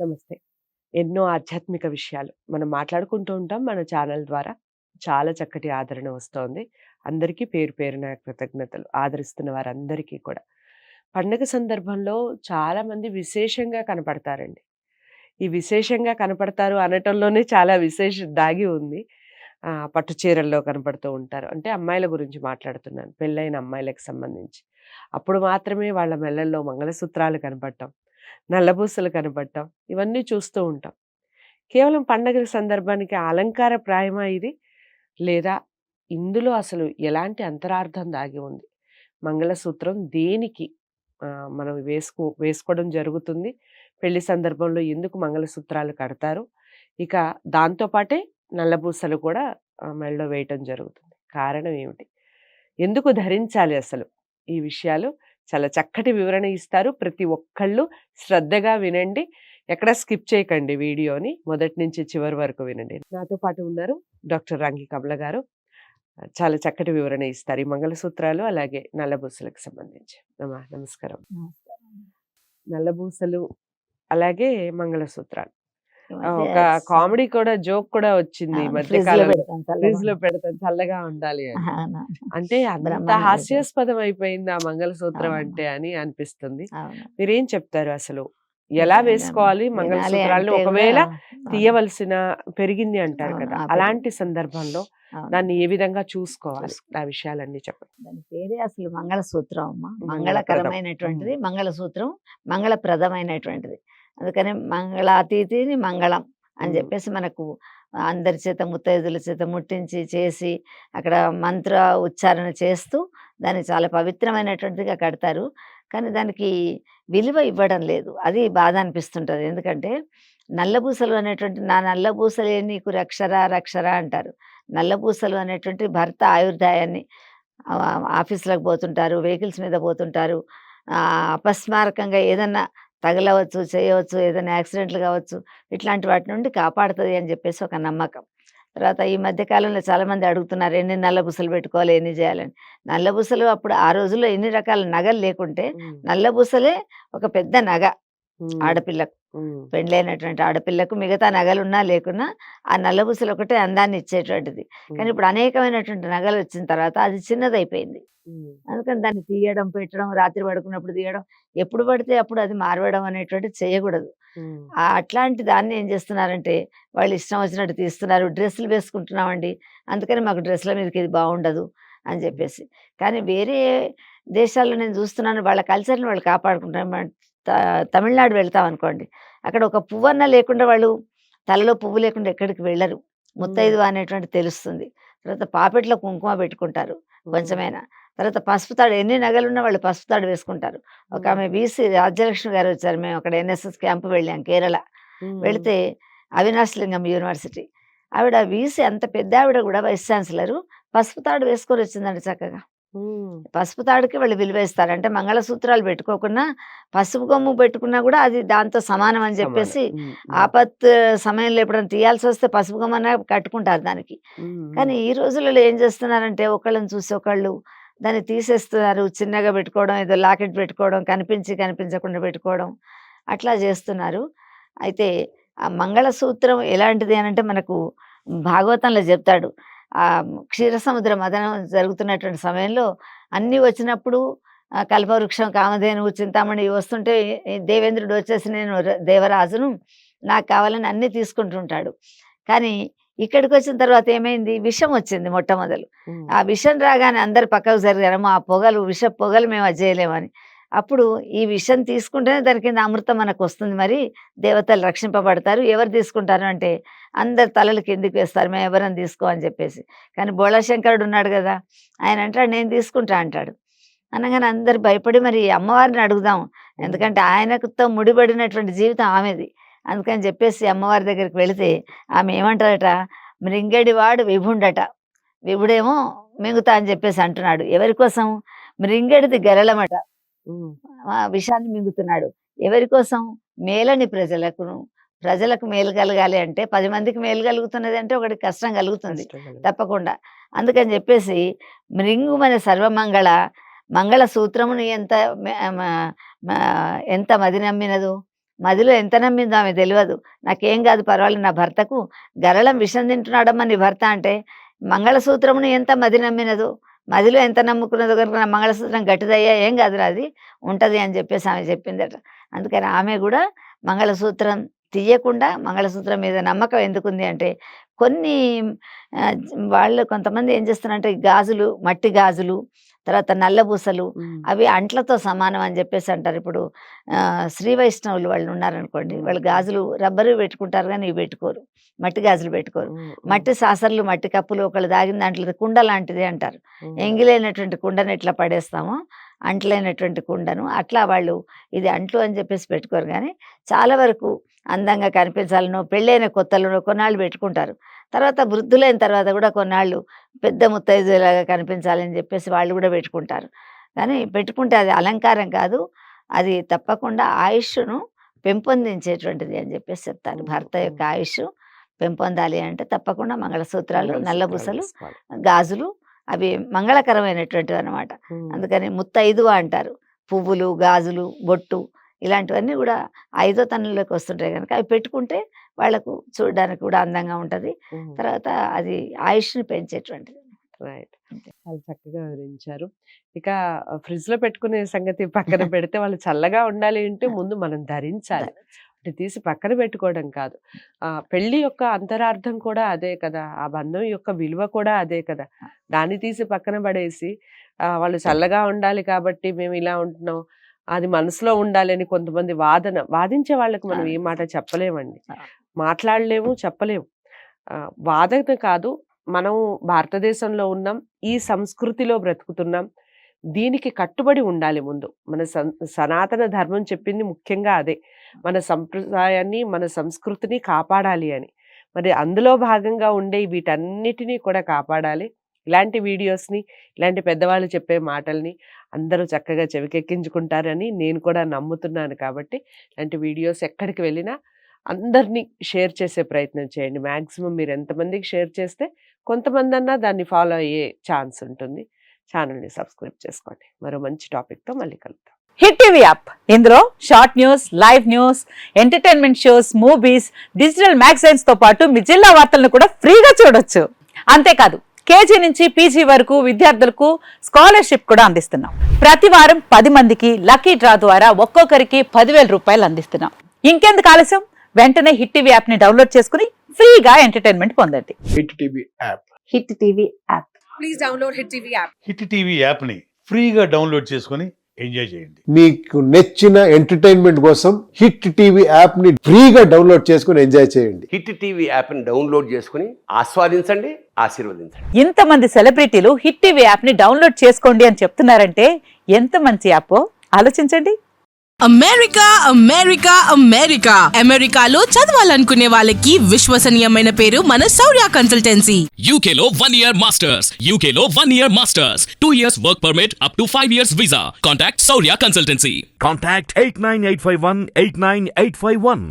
నమస్తే. ఎన్నో ఆధ్యాత్మిక విషయాలు మనం మాట్లాడుకుంటూ ఉంటాం మన ఛానల్ ద్వారా. చాలా చక్కటి ఆదరణ వస్తోంది. అందరికీ పేరు పేరున కృతజ్ఞతలు. ఆదరిస్తున్న వారందరికీ కూడా. పండగ సందర్భంలో చాలామంది విశేషంగా కనపడతారండి. ఈ విశేషంగా కనపడతారు అనటంలోనే చాలా విశేషం దాగి ఉంది. పట్టు చీరల్లో కనపడుతూ ఉంటారు. అంటే అమ్మాయిల గురించి మాట్లాడుతున్నాను. పెళ్ళైన అమ్మాయిలకు సంబంధించి. అప్పుడు మాత్రమే వాళ్ళ మెళ్ళల్లో మంగళసూత్రాలు కనపడటం, నల్లపూసలు కనపడటం ఇవన్నీ చూస్తూ ఉంటాం. కేవలం పండగల సందర్భానికి అలంకారప్రాయమా ఇది? లేదా ఇందులో అసలు ఎలాంటి అంతరార్థం దాగి ఉంది? మంగళసూత్రం దేనికి మనం వేసుకోవడం జరుగుతుంది? పెళ్లి సందర్భంలో ఎందుకు మంగళసూత్రాలు కడతారు? ఇక దాంతో పాటే నల్లపూసలు కూడా మెడలో వేయటం జరుగుతుంది. కారణం ఏమిటి? ఎందుకు ధరించాలి అసలు? ఈ విషయాలు చాలా చక్కటి వివరణ ఇస్తారు. ప్రతి ఒక్కళ్ళు శ్రద్ధగా వినండి. ఎక్కడ స్కిప్ చేయకండి వీడియోని. మొదటి నుంచి చివరి వరకు వినండి. నాతో పాటు ఉన్నారు డాక్టర్ రంగి కమల గారు. చాలా చక్కటి వివరణ ఇస్తారు ఈ మంగళసూత్రాలు అలాగే నల్లబూసలకు సంబంధించి. నమస్కారం. నల్లబూసలు అలాగే మంగళసూత్రాలు. ఒక కామెడీ కూడా జోక్ కూడా వచ్చింది ఈ మధ్య కాలంలో. ఫ్రిడ్జ్ లో పెడతాం చల్లగా ఉండాలి అని. అంటే అంత హాస్యాస్పదం అయిపోయింది ఆ మంగళసూత్రం అంటే అని అనిపిస్తుంది. మీరేం చెప్తారు అసలు? ఎలా వేసుకోవాలి మంగళసూత్రాలను? ఒకవేళ తీయవలసిన పెరిగింది అంటారు కదా, అలాంటి సందర్భంలో దాన్ని ఏ విధంగా చూసుకోవాలి? ఆ విషయాలన్నీ చెప్పండి. దాని పేరే అసలు మంగళసూత్రం అమ్మ. మంగళకరమైనటువంటిది మంగళసూత్రం, మంగళప్రదమైనటువంటిది. అందుకని మంగళాతీతిని మంగళం అని చెప్పేసి మనకు అందరి చేత ముత్తైదుల చేత ముట్టించి చేసి అక్కడ మంత్ర ఉచ్చారణ చేస్తూ దాన్ని చాలా పవిత్రమైనటువంటిదిగా కడతారు. కానీ దానికి విలువ ఇవ్వడం లేదు. అది బాధ అనిపిస్తుంటుంది. ఎందుకంటే నల్లబూసలు అనేటువంటి నా నల్లబూసలే నీకు రక్షరా రక్షరా అంటారు. నల్లబూసలు అనేటువంటి భర్త ఆయుర్దాయాన్ని ఆఫీసులకు పోతుంటారు, వెహికల్స్ మీద పోతుంటారు, అపస్మారకంగా ఏదన్నా తగలవచ్చు, చేయవచ్చు, ఏదైనా యాక్సిడెంట్లు కావచ్చు, ఇట్లాంటి వాటి నుండి కాపాడుతుంది అని చెప్పేసి ఒక నమ్మకం. తర్వాత ఈ మధ్యకాలంలో చాలామంది అడుగుతున్నారు ఎన్ని నల్లబూసలు పెట్టుకోవాలి, ఎన్ని చేయాలని. నల్లబూసలు అప్పుడు ఆ రోజుల్లో ఎన్ని రకాల నగలు లేకుంటే నల్లబూసలే ఒక పెద్ద నగ ఆడపిల్లకు. పెళ్ళైనటువంటి ఆడపిల్లకు మిగతా నగలున్నా లేకున్నా ఆ నల్లబూసలు ఒకటే అందాన్ని ఇచ్చేటువంటిది. కానీ ఇప్పుడు అనేకమైనటువంటి నగలు వచ్చిన తర్వాత అది చిన్నదైపోయింది. అందుకని దాన్ని తీయడం, పెట్టడం, రాత్రి పడుకున్నప్పుడు తీయడం, ఎప్పుడు పడితే అప్పుడు అది మారవడం అనేటువంటిది చేయకూడదు. అట్లాంటి దాన్ని ఏం చేస్తున్నారంటే వాళ్ళు ఇష్టం వచ్చినట్టు తీస్తున్నారు. డ్రెస్సులు వేసుకుంటున్నామండి, అందుకని మాకు డ్రెస్సుల మీదకి ఇది బాగుండదు అని చెప్పేసి. కానీ వేరే దేశాల్లో నేను చూస్తున్నాను, వాళ్ళ కల్చర్ని వాళ్ళు కాపాడుకుంటారు. తమిళనాడు వెళ్తాం అనుకోండి, అక్కడ ఒక పువ్వన్న లేకుండా వాళ్ళు తలలో పువ్వు లేకుండా ఎక్కడికి వెళ్ళరు. ముత్తైదు అనేటువంటి తెలుస్తుంది. తర్వాత పాపెట్లో కుంకుమ పెట్టుకుంటారు కొంచెమైనా. తర్వాత పసుపు తాడు, ఎన్ని నగలున్నా వాళ్ళు పసుపు తాడు వేసుకుంటారు. ఒక ఆమె బీసీ రాజ్యలక్ష్మి గారు వచ్చారు. మేము అక్కడ ఎన్ఎస్ఎస్ క్యాంపు వెళ్ళాం కేరళ. వెళితే అవినాష్ లింగం యూనివర్సిటీ ఆవిడ వీసీ, అంత పెద్ద ఆవిడ కూడా వైస్ ఛాన్సలరు పసుపు తాడు వేసుకొని వచ్చిందండి చక్కగా. పసుపు తాడుకి వాళ్ళు విలువ ఇస్తారు. అంటే మంగళసూత్రాలు పెట్టుకోకుండా పసుపు కొమ్ము పెట్టుకున్నా కూడా అది దాంతో సమానం అని చెప్పేసి ఆపత్ సమయంలో ఎప్పుడైనా తీయాల్సి వస్తే పసుపు కొమ్మన కట్టుకుంటారు దానికి. కానీ ఈ రోజులలో ఏం చేస్తున్నారంటే ఒకళ్ళని చూసి ఒకళ్ళు దాన్ని తీసేస్తున్నారు. చిన్నగా పెట్టుకోవడం, ఏదో లాకెట్ పెట్టుకోవడం, కనిపించకుండా పెట్టుకోవడం, అట్లా చేస్తున్నారు. అయితే ఆ మంగళసూత్రం ఎలాంటిది అని అంటే మనకు భాగవతంలో చెప్తాడు. క్షీరసముద్ర మదనం జరుగుతున్నటువంటి సమయంలో అన్నీ వచ్చినప్పుడు కల్పవృక్షం, కామధేనువు, చింతామణి వస్తుంటే దేవేంద్రుడు వచ్చేసి నేను దేవరాజును, నాకు కావాలని అన్నీ తీసుకుంటుంటాడు. కానీ ఇక్కడికి వచ్చిన తర్వాత ఏమైంది, విషం వచ్చింది మొట్టమొదలు. ఆ విషం రాగానే అందరు పక్కకు జరిగారు. ఆ పొగలు, విష పొగలు మేము అది చేయలేమని. అప్పుడు ఈ విషం తీసుకుంటేనే దాని కింద అమృతం మనకు వస్తుంది, మరి దేవతలు రక్షింపబడతారు. ఎవరు తీసుకుంటారు అంటే అందరు తలలు కిందికి వేస్తారు, మేము ఎవరైనా తీసుకో అని చెప్పేసి. కానీ బోళాశంకరుడు ఉన్నాడు కదా, ఆయన అంటాడు నేను తీసుకుంటా అంటాడు. అనగానే అందరు భయపడి మరి అమ్మవారిని అడుగుదాం, ఎందుకంటే ఆయనకుతో ముడిపడినటువంటి జీవితం ఆమెది. అందుకని చెప్పేసి అమ్మవారి దగ్గరికి వెళితే ఆమె ఏమంటారట, మృంగడివాడు విభుండట, విభుడేమో మింగుతా అని చెప్పేసి అంటున్నాడు. ఎవరి కోసం? మృంగడిది గరళమట, విషాన్ని మింగుతున్నాడు. ఎవరి కోసం? మేలని ప్రజలకు మేలు కలగాలి అంటే 10 మందికి మేలు కలుగుతున్నది అంటే ఒకటి కష్టం కలుగుతుంది తప్పకుండా. అందుకని చెప్పేసి మృంగుమని సర్వమంగళ మంగళ సూత్రమును ఎంత మది నమ్మినదు మదిలో ఎంత నమ్మిందో ఆమె తెలియదు. నాకేం కాదు పర్వాలేదు, నా భర్తకు గరళం విషం తింటున్నాడమ్మా నీ భర్త అంటే, మంగళసూత్రమును ఎంత మది నమ్మినదో, మదిలో ఎంత నమ్ముకున్నదో కనుక నా మంగళసూత్రం గట్టిదయ్యా ఏం కాదురా అది ఉంటుంది అని చెప్పేసి ఆమె చెప్పిందట. అందుకని ఆమె కూడా మంగళసూత్రం తీయకుండా మంగళసూత్రం మీద నమ్మకం ఎందుకుంది అంటే, కొన్ని వాళ్ళు కొంతమంది ఏం చేస్తున్నారంటే గాజులు, మట్టి గాజులు, తర్వాత నల్లబూసలు అవి అంట్లతో సమానం అని చెప్పేసి అంటారు. ఇప్పుడు శ్రీ వైష్ణవులు వాళ్ళు ఉన్నారనుకోండి, వాళ్ళు గాజులు రబ్బరు పెట్టుకుంటారు కానీ ఇవి పెట్టుకోరు, మట్టి గాజులు పెట్టుకోరు. మట్టి సాసర్లు, మట్టి కప్పులు ఒకళ్ళు దాగిన దాంట్లో కుండ లాంటిది అంటారు. ఎంగిలైనటువంటి కుండను ఎట్లా పడేస్తామో అంట్లైనటువంటి కుండను అట్లా వాళ్ళు ఇది అంట్లు అని చెప్పేసి పెట్టుకోరు. కానీ చాలా వరకు అందంగా కనిపించాలనో, పెళ్ళైన కొత్తలోనో కొన్నాళ్ళు పెట్టుకుంటారు. తర్వాత వృద్ధులైన తర్వాత కూడా కొన్నాళ్ళు పెద్ద ముత్తైదులాగా కనిపించాలని చెప్పేసి వాళ్ళు కూడా పెట్టుకుంటారు. కానీ పెట్టుకుంటే అది అలంకారం కాదు, అది తప్పకుండా ఆయుష్ను పెంపొందించేటువంటిది అని చెప్పేసి చెప్తారు. భర్త యొక్క ఆయుష్ పెంపొందాలి అంటే తప్పకుండా మంగళసూత్రాలు, నల్లబూసలు, గాజులు అవి మంగళకరమైనటువంటివి అనమాట. అందుకని ముత్తైదువ అంటారు. పువ్వులు, గాజులు, బొట్టు ఇలాంటివన్నీ కూడా 5వ తనంలోకి వస్తుంటాయి కనుక అవి పెట్టుకుంటే వాళ్ళకు చూడడానికి కూడా అందంగా ఉంటుంది. తర్వాత అది ఆయుష్ని పెంచేటువంటిది. రైట్. చాలా చక్కగా వివరించారు. ఇక ఫ్రిడ్జ్ లో పెట్టుకునే సంగతి పక్కన పెడితే, వాళ్ళు చల్లగా ఉండాలి అంటే ముందు మనం ధరించాలి, అంటే తీసి పక్కన పెట్టుకోవడం కాదు. పెళ్లి యొక్క అంతరార్థం కూడా అదే కదా, ఆ బంధం యొక్క విలువ కూడా అదే కదా. దాన్ని తీసి పక్కన పడేసి వాళ్ళు చల్లగా ఉండాలి కాబట్టి మేము ఇలా ఉంటున్నాం, అది మనసులో ఉండాలి అని కొంతమంది వాదించే వాళ్ళకి మనం ఏ మాట చెప్పలేమండి, మాట్లాడలేము, చెప్పలేము. వాదన కాదు, మనం భారతదేశంలో ఉన్నాం, ఈ సంస్కృతిలో బ్రతుకుతున్నాం, దీనికి కట్టుబడి ఉండాలి. ముందు మన సనాతన ధర్మం చెప్పింది ముఖ్యంగా అదే, మన సంప్రదాయాన్ని, మన సంస్కృతిని కాపాడాలి అని. మరి అందులో భాగంగా ఉండే వీటన్నిటినీ కూడా కాపాడాలి. ఇలాంటి వీడియోస్ని, ఇలాంటి పెద్దవాళ్ళు చెప్పే మాటల్ని అందరూ చక్కగా చెవికెక్కించుకుంటారని నేను కూడా నమ్ముతున్నాను. కాబట్టి ఇలాంటి వీడియోస్ ఎక్కడికి వెళ్ళినా అందరినీ షేర్ చేసే ప్రయత్నం చేయండి. మ్యాక్సిమం మీరు ఎంతమందికి షేర్ చేస్తే కొంతమంది అన్నా దాన్ని ఫాలో అయ్యే ఛాన్స్ ఉంటుంది. ఛానల్ని సబ్స్క్రైబ్ చేసుకోండి. మరో మంచి టాపిక్తో మళ్ళీ కలుద్దాం. హిట్ టీవీ యాప్, ఇందులో short news, live news, entertainment shows, movies, digital magazines తో పాటు మీ జిల్లా వార్తలను కూడా ఫ్రీగా చూడొచ్చు. అంతేకాదు కేజీ నుంచి పీజీ వరకు విద్యార్థులకు స్కాలర్షిప్ కూడా అందిస్తున్నాం. ప్రతి వారం 10 మందికి లక్కీ డ్రా ద్వారా ఒక్కొక్కరికి 10,000 రూపాయలు అందిస్తున్నాం. ఇంకెందుకు ఆలస్యం, వెంటనే హిట్ టీవీ యాప్ ని డౌన్లోడ్ చేసుకుని ఫ్రీగా ఎంటర్టైన్మెంట్ పొందండి. Hit TV app. Hit TV app. Please download hit TV app. Hit TV యాప్ని ఫ్రీగా డౌన్లోడ్ చేసుకొని ఎంజాయ్ చేయండి. మీకు నచ్చిన ఎంటర్టైన్మెంట్ కోసం హిట్ టీవీ యాప్ ని ఫ్రీగా డౌన్లోడ్ చేసుకుని ఎంజాయ్ చేయండి. హిట్ టీవీ యాప్ని డౌన్లోడ్ చేసుకుని ఆస్వాదించండి, ఆశీర్వదించండి. ఇంతమంది సెలబ్రిటీలు హిట్ టీవీ యాప్ ని డౌన్లోడ్ చేసుకోండి అని చెప్తున్నారంటే ఎంత మంచి యాప్ ఆలోచించండి. అమెరికా అమెరికా అమెరికా అమెరికాలో చదవాలనుకునే వాళ్ళకి విశ్వసనీయమైన పేరు మన శౌర్య కన్సల్టెన్సీ. UK లో 1 year masters. UK లో 1 year masters. 2 years work permit up to 5 years visa. Contact Saurya Consultancy. Contact 89851 89851.